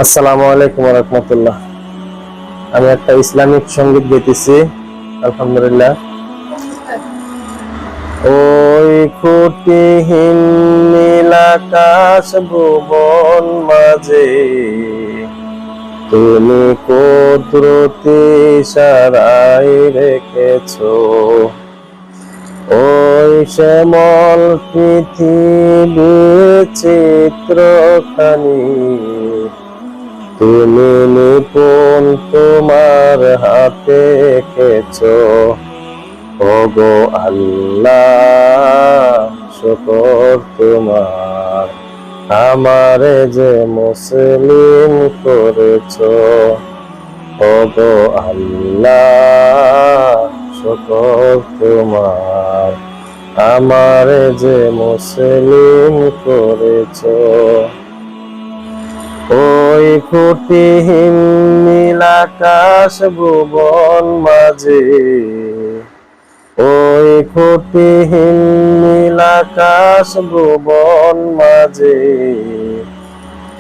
আসসালামু আলাইকুম ওয়া রাহমাতুল্লাহ। আমি একটা ইসলামিক সঙ্গীত গাইতেছি। আলহামদুলিল্লাহ। ওই খুঁটিহীন নীল আকাশ ভুবন মাঝে তুমি কুদরতি ইশারায় রেখেছো ওই শ্যামল পৃথিবীর চিত্রখানি তুমি নিপুণ তোমার হাতে এঁকেছো। ওগো আল্লাহ, শুকর তোমার, আমারে যে মুসলিম করেছো। ওগো আল্লাহ, শুকর তোমার, আমারে যে মুসলিম করেছো। ওই খুঁটিহীন নীল আকাশ ভুবন মাঝে, ওই খুঁটিহীন নীল আকাশ ভুবন মাঝে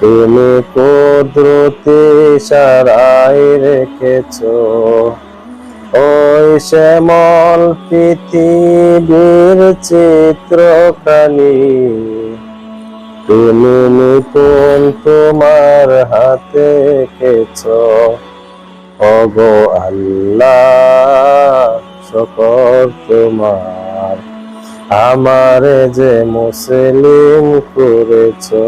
তুমি কুদরতি ইশারায় রেখেছো ওই শ্যামল পৃথিবীর চিত্রখানি তুমি নিপুণ তোমার হাতে এঁকেছো। ওগো আল্লাহ, শুকর তোমার, আমারে যে মুসলিম করেছো।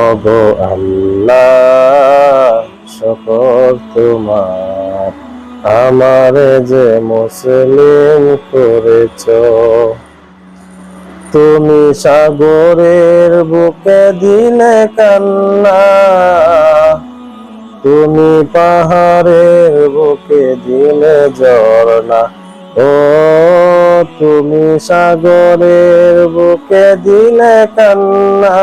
ওগো আল্লাহ, শুকর তোমার, আমারে যে মুসলিম করেছো। তুমি সাগরের বুকে দিলে কান্না, তুমি পাহাড়ের বুকে দিলে ঝরনা। ও তুমি সাগরের বুকে দিলে কান্না,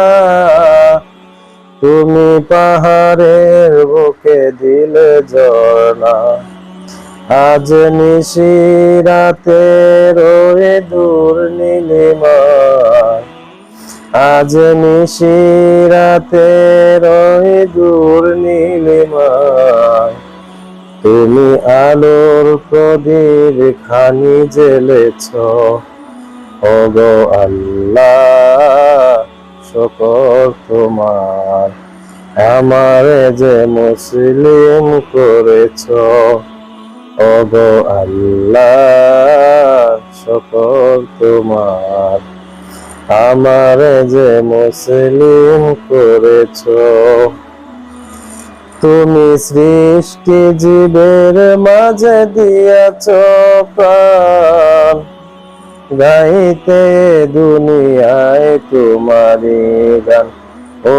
তুমি পাহাড়ের বুকে দিলে ঝরনা। আজ নিশিরাতে রয়ে দূর নীলিমায়, আজ নিশিরাতে রয়ে দূর নীলিমায় তুমি আলোর প্রদীপ খানি জ্বেলেছো। ওগো আল্লাহ, শুকর তোমার, আমারে যে মুসলিম করেছো। ওগো আল্লাহ, শুকর তোমার, আমারে যে মুসলিম করেছো। তুমি সৃষ্টি জীবের মাঝে দিয়াছো প্রাণ, গাইতে দুনিয়ায় তোমারি গান। ও